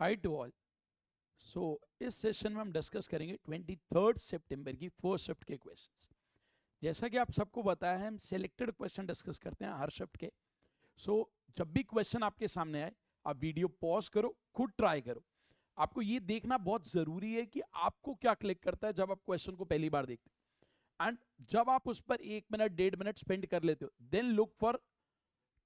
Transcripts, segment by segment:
Hi to all. सो इस session में हम डिस्कस करेंगे 23 सितंबर की फर्स्ट शिफ्ट के क्वेश्चंस। जैसा कि आप सबको बताया है, हम सिलेक्टेड क्वेश्चन डिस्कस करते हैं हर शिफ्ट के। जब भी क्वेश्चन आपके सामने आए, आप वीडियो पॉज करो, खुद ट्राई करो। आपको ये देखना बहुत जरूरी है कि आपको क्या क्लिक करता है जब आप क्वेश्चन को पहली बार देखते हो। एंड जब आप उस पर 1 मिनट 1.5 मिनट स्पेंड कर लेते हो, देन लुक फॉर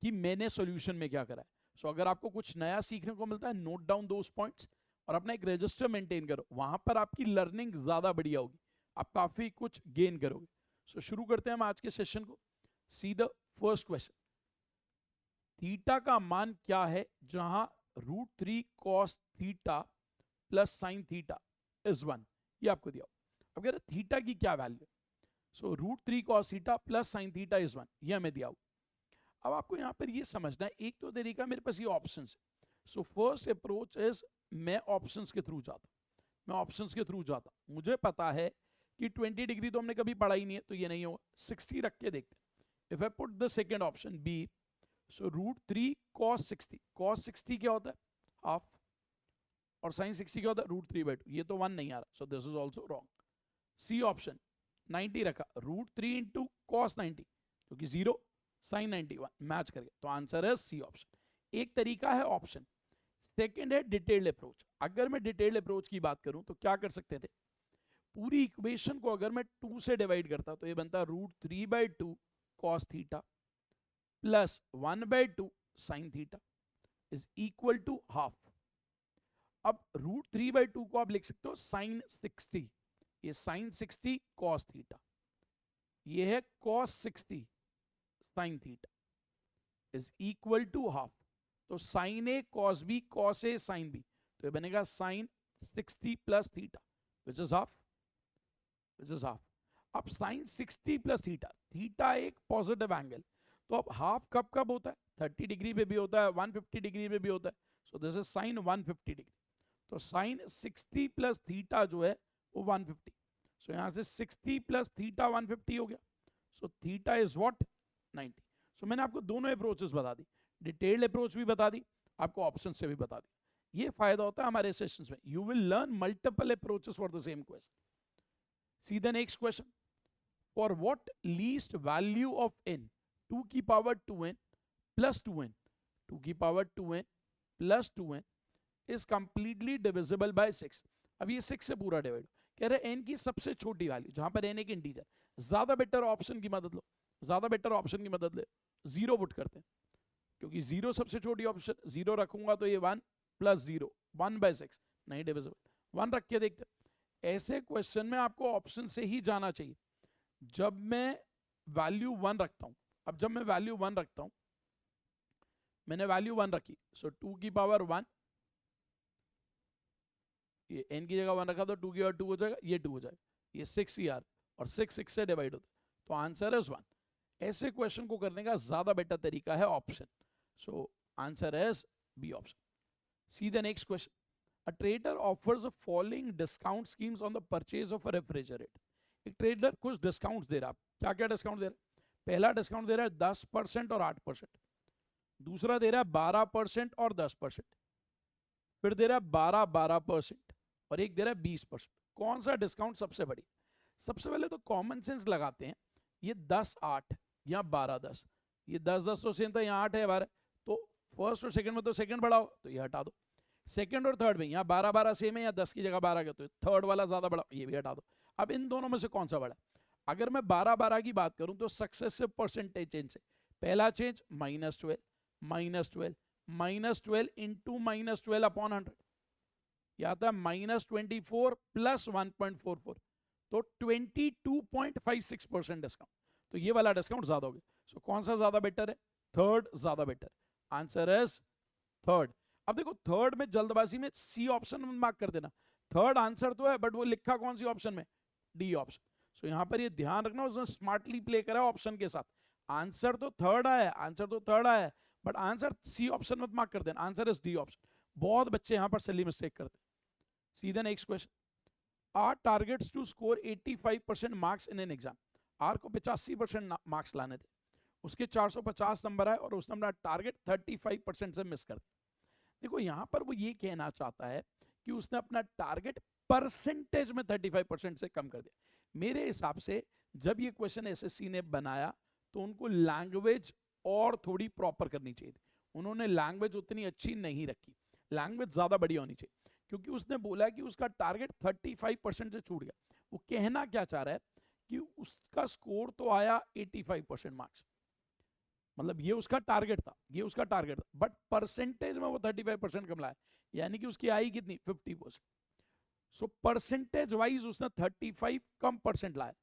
कि मैंने सॉल्यूशन में क्या करा है। अगर आपको कुछ नया सीखने को मिलता है, नोट डाउन दोस पॉइंट्स और अपना एक रजिस्टर मेंटेन करो। वहां पर आपकी लर्निंग ज्यादा बढ़िया होगी, आप काफी कुछ गेन करोगे। शुरू करते हैं हम आज के सेशन को। See the first question. Theta का मान क्या है जहां √3 cos theta plus sign theta is 1। ये आपको दिया। अब कह रहे थीटा की क्या value. √3 cos theta plus sign theta is 1, ये हमें दिया। अब आपको यहां पर ये समझना है, एक तो तरीका मेरे पास ये ऑप्शन है। फर्स्ट अप्रोच इज मैं ऑप्शंस के थ्रू जाता मुझे पता है कि 20 डिग्री तो हमने कभी पढ़ा ही नहीं है, तो ये नहीं होगा। 60 रख के देखते हैं। If I put the second option B, √3 cos 60, cos 60 क्या होता है? हाफ। और साइन 60 क्या होता है? √3/2। ये तो 1 नहीं आ रहा, so this is also wrong. C option 90 रखा, √3 इंटू cos 90, क्योंकि 0 साइन 91 मैच करके, तो आंसर है सी ऑप्शन। एक तरीका है ऑप्शन। सेकेंड है डिटेल्ड अप्रोच। अगर मैं डिटेल्ड अप्रोच की बात करूं तो क्या कर सकते थे? पूरी इक्वेशन को अगर मैं 2 से डिवाइड करता तो ये बनता √3/2 cos theta plus 1/2 sine theta is equal to half. अब √3/2 को आप लिख सकते हो साइन 60, ये साइन 60 cos थीटा, ये है cos 60 sine theta is equal to half. तो sine A cos B cos A sine B, तो ये बनेगा sine 60 plus theta which is half. अब साइन 60 प्लस थीटा, थीटा एक पॉजिटिव एंगल, तो अब हाफ कब कब होता है? 30 डिग्री पे भी होता है, 150 डिग्री पे भी होता है। सो दिस इज साइन 150 डिग्री। तो साइन 60 प्लस थीटा जो है वो 150। सो यहां से 60 प्लस थीटा 150 हो गया। So theta is what? 90। मैंने आपको दोनों अप्रोचेस बता दी, डिटेल्ड अप्रोच भी बता दी, आपको ऑप्शन से भी बता दी। ये फायदा होता है हमारे सेशंस में, you will learn multiple approaches for the same question. C the next question. For what least value of n 2 की पावर 2n प्लस 2n 2 की power 2n plus 2n is completely divisible by 6। अब ये 6 से पूरा divide कह रहे n की सबसे छोटी वैल्यू, जहां पर n एक इंटीजर। ज्यादा बेटर ऑप्शन की मदद लो, जीरो पुट करते हैं, क्योंकि जीरो सबसे छोटी ऑप्शन। जीरो रखूंगा तो ये 1 प्लस 0 1/6 नहीं डिविजिबल। 1 रख के देखते हैं। ऐसे क्वेश्चन में आपको ऑप्शन से ही जाना चाहिए। जब मैं वैल्यू 1 रखता हूं, मैंने वैल्यू 1 रखी, 2 की पावर 1, ये n की जगह 1 रखा तो 2 की पावर 2 हो जाएगा, ये 2 हो जाएगा, ये 6 ही और 6 से डिवाइड होता है, तो आंसर इज 1। ऐसे क्वेश्चन को करने का ज्यादा बेटर तरीका है option. Answer is B option. See the next question. A trader offers following discount schemes on the purchase of a refrigerator. एक ट्रेडर कुछ डिस्काउंट दे रहा है। क्या क्या डिस्काउंट दे रहा है? पहला डिस्काउंट दे रहा है 10% और 8%, दूसरा दे रहा है 12% और 10%, फिर दे रहा है 12% और एक दे रहा है 20%। कौन सा डिस्काउंट सबसे बड़ी? सबसे पहले तो कॉमन सेंस लगाते हैं, ये 10-8 या 12-10, ये 10-10 तो सेम था, यहाँ 8 है 12, तो फर्स्ट और सेकंड में तो सेकंड बड़ा हो, तो ये हटा दो। सेकंड और थर्ड में यहाँ 12-12 सेम है, या 10 की जगह 12 का, तो थर्ड वाला ज्यादा बड़ा, ये भी हटा दो। अब इन दोनों में से कौन सा बड़ा? अगर मैं 12-12 की बात करूं तो सक्सेसिव परसेंटेज चेंज से पहला चेंज -12 -12 इंटू -12 अपॉन 100, यह आता है -24 प्लस 1.44, तो 22.56% डिस्काउंट। तो ये वाला डिस्काउंट ज्यादा हो गया। कौन सा ज्यादा बेटर है? थर्ड ज्यादा बेटर। Answer is third. अब देखो, थर्ड में जल्दबाजी में सी ऑप्शन में मार्क कर देना। थर्ड आंसर तो है, बट वो लिखा कौन सी ऑप्शन में? D option. यहां पर ये ध्यान रखना, उसने स्मार्टली प्ले करा ऑप्शन के साथ। आंसर तो थर्ड आया, बट आंसर सी ऑप्शन में मार्क कर देना, आंसर इज डी ऑप्शन। बहुत बच्चे यहां पर सिली मिस्टेक करते हैं। सीधा next question. R targets to score 85% marks in an exam. R को 85% मार्क्स लाने थे, उसके 450 नंबर आए और उसने अपना टारगेट 35% से मिस कर दिया। देखो यहाँ पर वो ये कहना चाहता है कि उसने अपना टारगेट परसेंटेज में 35% से कम कर दिया। मेरे हिसाब से जब ये क्वेश्चन एसएससी ने बनाया तो उनको लैंग्वेज और थोड़ी प्रॉपर करनी चाहिए थी, उन्होंने लैंग्वेज उतनी अच्छी नहीं रखी, लैंग्वेज ज्यादा बढ़िया होनी चाहिए, क्योंकि उसने बोला कि उसका टारगेट 35% से छूट गया। वो कहना क्या चाह रहा है कि उसका स्कोर तो आया 85% मार्क्स, मतलब ये उसका टारगेट था, ये उसका टारगेट था, बट परसेंटेज में वो 35% कम लाया, यानी कि उसकी आई कितनी 50%। सो परसेंटेज वाइज उसने 35 कम परसेंट लाया।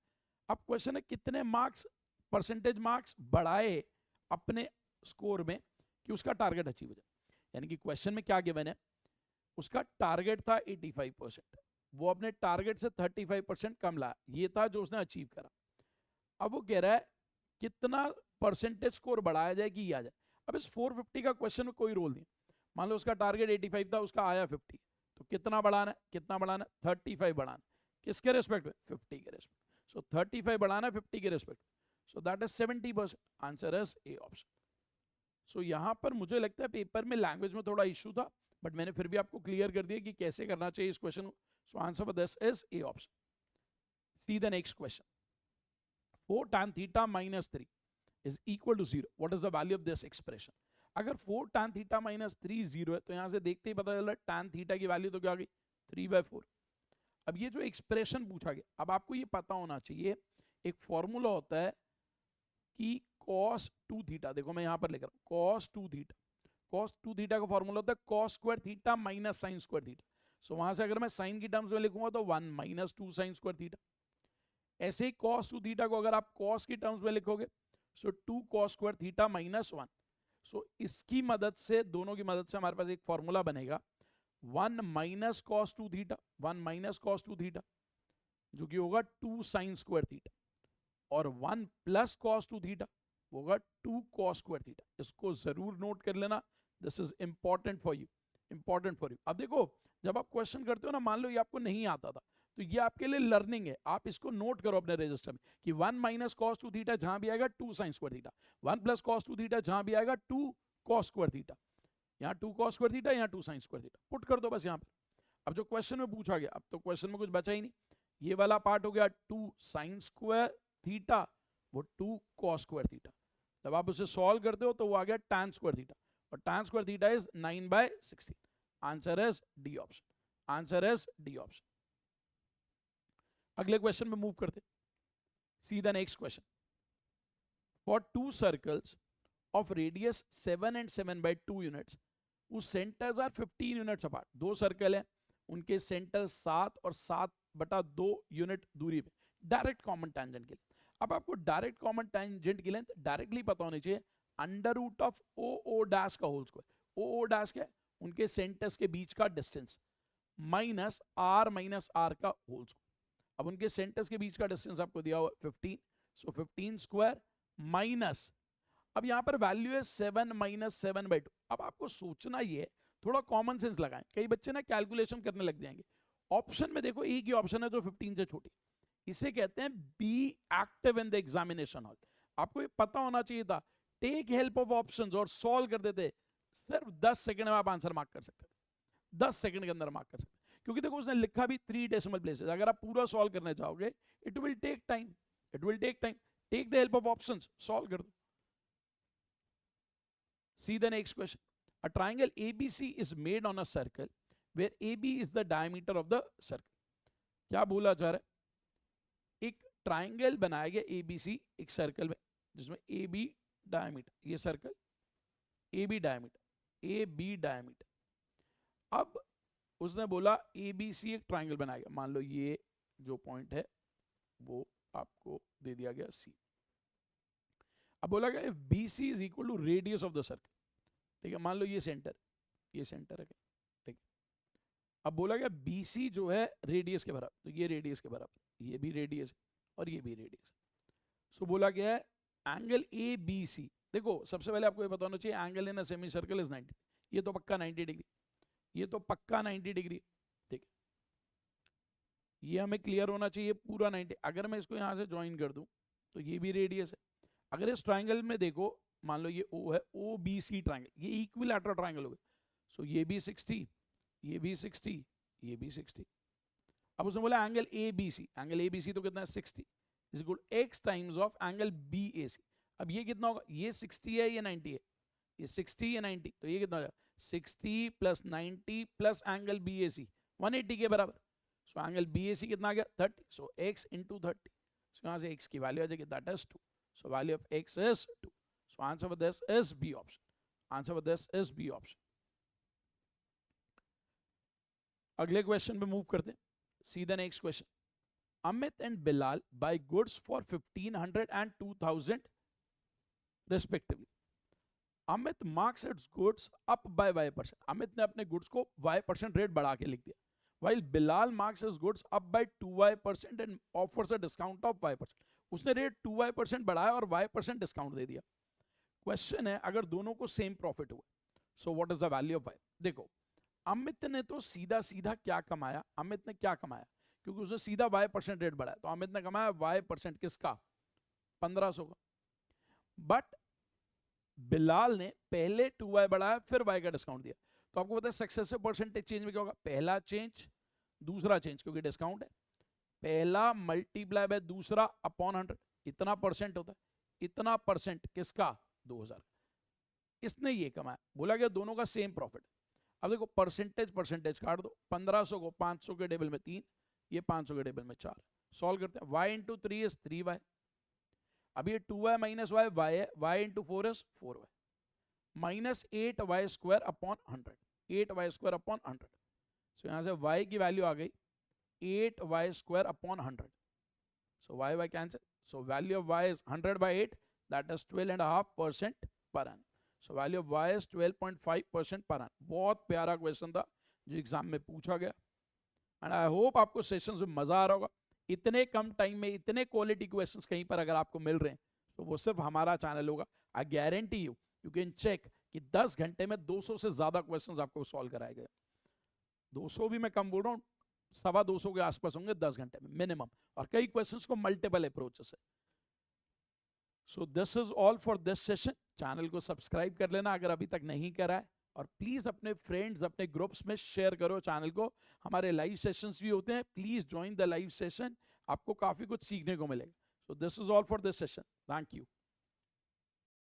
अब क्वेश्चन है कितने मार्क्स, परसेंटेज मार्क्स बढ़ाए अपने स्कोर में कि उसका टारगेट अचीव हो जाए। यानी कि क्वेश्चन में क्या गिवन है, उसका टारगेट था 85%, वो अपने टारगेट से 35% कम लाया, ये था जो उसने अचीव करा। अब वो कह रहा है कितना परसेंटेज स्कोर बढ़ाया जाए कि ये आ जाए। अब इस 450 का क्वेश्चन में कोई रोल नहीं, मान लो उसका टारगेट 85 था, उसका आया 50, तो कितना बढ़ाना है, कितना बढ़ाना है, 35 बढ़ाना, किसके रेस्पेक्ट में, 50 के रेस्पेक्ट। सो 35 बढ़ाना है 50 के respect, so that is 70%, answer is A option. So यहाँ पर मुझे लगता है पेपर में लैंग्वेज में थोड़ा इशू था, बट मैंने फिर भी आपको क्लियर कर दिया कि कैसे करना चाहिए इस क्वेश्चन को। सो answer for this is A option. See the next question, 4 tan theta minus 3 is equal to 0. What is the value of this expression? अगर 4 tan theta minus 3 0 है तो यहां से देखते ही पता चल रहा है tan theta की वैल्यू तो क्या आ गई 3/4। अब ये जो एक्सप्रेशन पूछा गया, अब आपको ये पता होना चाहिए, एक फॉर्मूला होता है कि cos 2 थीटा, देखो मैं यहां पर लिख रहा हूं cos 2 थीटा, cos 2 थीटा का फॉर्मूला होता है cos square theta minus sine square theta. So वहां से अगर मैं साइन की टर्म्स में लिखूंगा तो 1 माइनस 2 साइन स्क्वायर थीटा। ऐसे ही cos 2 थीटा को अगर आप cos की टर्म्स में लिखोगे सो 2 cos स्क्वायर थीटा माइनस 1। सो इसकी मदद से, दोनों की मदद से हमारे पास एक फॉर्मूला बनेगा 1 minus cos 2 theta, 1 minus cos 2 theta जो कि होगा 2 साइन स्क्वायर थीटा, और 1 प्लस cos 2 थीटा होगा 2 cos स्क्वायर थीटा। इसको जरूर नोट कर लेना, this is important for you, important for you. अब देखो जब आप क्वेश्चन करते हो ना, मान लो ये आपको नहीं आता था, तो ये आपके लिए लर्निंग है, आप इसको नोट करो अपने रजिस्टर में कि 1 माइनस cos 2 थीटा जहां भी आएगा 2 sign square theta, 1 plus cos 2 theta जहां भी आएगा 2 cos स्क्वायर थीटा, यहाँ 2 cos स्क्वायर थीटा, यहाँ 2 साइन स्क्वायर थीटा, पुट कर दो बस यहाँ पर। अब जो क्वेश्चन में पूछा गया, अब तो क्वेश्चन में कुछ बचा ही नहीं, ये वाला पार्ट हो गया 2 साइन स्क्वायर थीटा, वो 2 cos स्क्वायर थीटा, जब आप उसे सॉल्व करते हो तो वो आ गया tan स्क्वायर थीटा, और tan square theta is 9/16। Answer is D option, answer is D option. अगले क्वेश्चन में मूव करते, सी the next question, for 2 circles of radius 7 and 7/2 units whose centers are 15 units apart. दो circle हैं, उनके centre 7 और 7/2 unit दूरी पे, direct common tangent के लिए। अब आपको डायरेक्ट कॉमन टेंजेंट की लेंथ डायरेक्टली पता होनी चाहिए, under root of O dash का होल स्क्वायर। ओ डैश क्या है, उनके सेंटर्स के बीच का डिस्टेंस, माइनस आर का होल स्क्वायर। अब उनके सेंटर्स के बीच का डिस्टेंस आपको दिया हुआ 15, सो 15 स्क्वायर माइनस, अब यहां पर वैल्यू है 7 माइनस 7/2। अब आपको सोचना ये, थोड़ा कॉमन सेंस लगाएं, कई बच्चे ना कैलकुलेशन करने लग जाएंगे। ऑप्शन में देखो एक ही ऑप्शन है जो 15 से छोटी, इसे कहते हैं be active in the examination hall. आपको ये पता होना चाहिए था, टेक हेल्प ऑफ ऑप्शंस और सॉल्व कर देते, सिर्फ 10 सेकंड में आप आंसर मार्क कर सकते थे, 10 सेकंड के अंदर मार्क कर सकते। क्योंकि देखो उसने लिखा भी 3 डेसिमल प्लेसेस, अगर आप पूरा सॉल्व करने चाहोगे it will take time, it will take time. Take the help of options, solve कर दो। See the next question. A triangle ABC is made on a circle where AB is the diameter of the circle. क्या बोला जा रहा है, एक triangle बनाया गया ABC एक सर्कल में जिसमें AB डायमीटर, ये सर्कल AB डायमीटर। अब उसने बोला ABC एक ट्राइंगल बनाया गया, मान लो ये जो पॉइंट है वो आपको दे दिया गया C। अब बोला गया if BC is equal to radius of the circle, ठीक है, मान लो ये सेंटर है, ठीक है। अब बोला गया BC जो है रेडियस के बराबर, तो ये रेडियस के बराबर, ये भी रेडियस है और ये भी रेडियस है। सो बोला गया है एंगल ABC, देखो सबसे पहले आपको ये बताना चाहिए angle in a semi circle is 90, ये तो पक्का 90 डिग्री, ये तो पक्का 90 डिग्री, ठीक है, ये हमें क्लियर होना चाहिए पूरा 90। अगर मैं इसको यहां से ज्वाइन कर दूं तो ये भी रेडियस है। अगर इस ट्राइंगल में देखो, मान लो ये O है, OBC ट्राइंगल, ये इक्विलैटरल ट्राइंगल हो गया, सो ये भी 60, ये भी 60, ये भी 60। अब उसने बोला angle A B C, angle A B C तो कितना है 60 is equal x times of angle B A C. अब ये कितना होगा, ये 60 है, ये 90 है, ये 60 या 90, तो ये कितना हो जाएगा 60 plus 90 plus angle B A सी 180 के बराबर। सो एंगल बी ए सी कितना आ गया 30, सो x इंटू 30, सो यहाँ से x की वैल्यू आ जाएगी that is 2, so value of x is 2, so answer for this is B option, answer for this is B option. अगले क्वेश्चन पे मूव करते हैं, see the next question. Amit and Bilal buy goods for 1500 and 2000 respectively. Amit marks its goods up by y%. Amit ने अपने goods को y% rate बढ़ा के लिख दिया, while Bilal marks his goods up by 2y% and offers a discount of y%. उसने rate 2y% बढ़ाया और y% डिस्काउंट दे दिया। क्वेश्चन है अगर दोनों को सेम प्रॉफिट हुआ, so what is the value of y? देखो अमित ने तो सीधा सीधा क्या कमाया, अमित ने क्या कमाया, क्योंकि उसने सीधा y% रेट बढ़ाया, तो अमित ने कमाया y% किसका 1500 का। बट बिलाल ने पहले 2y बढ़ाया फिर y का डिस्काउंट दिया, तो आपको पता है सक्सेसिव परसेंटेज चेंज में क्या होगा, पहला चेंज दूसरा चेंज, क्योंकि डिस्काउंट है, पहला मल्टीप्लाई बाय दूसरा अपॉन 100, इतना परसेंट होता है, इतना परसेंट किसका 2000। इसने ये कमाया, बोला गया दोनों का सेम प्रॉफिट। अब देखो परसेंटेज परसेंटेज काट दो, 1500 को 500 के टेबल में 3, ये 500 के टेबल में 4, सॉल्व करते हैं, y इंटू 3 इज 3y, अब ये 2y माइनस y y है, y into 4 is 4y, minus 8y square upon 100, 8y square upon 100, सो यहाँ से y की वैल्यू आ गई 8y square upon 100, so y cancel, so value of y is 100 by 8 that is 12.5% per annum, so value of y is 12.5% per annum. बहुत प्यारा question था जो exam में पूछा गया, एंड आई होप आपको सेशंस में मजा आ रहा होगा। इतने कम टाइम में इतने क्वालिटी क्वेश्चंस कहीं पर अगर आपको मिल रहे हैं तो वो सिर्फ हमारा चैनल होगा। I guarantee you can check कि 10 घंटे में 200 से ज्यादा क्वेश्चंस आपको सॉल्व कराए गए, 200 भी मैं कम बोल रहा हूँ, 250 के आसपास होंगे 10 घंटे में मिनिमम, और कई क्वेश्चंस को मल्टीपल अप्रोचेस है। सो this is all for this session. Channel को सब्सक्राइब कर लेना अगर अभी तक नहीं करा है, और प्लीज अपने फ्रेंड्स अपने ग्रुप्स में शेयर करो चैनल को। हमारे लाइव सेशंस भी होते हैं, please join the live session, आपको काफी कुछ सीखने को मिलेगा। सो this is all for this session, thank you.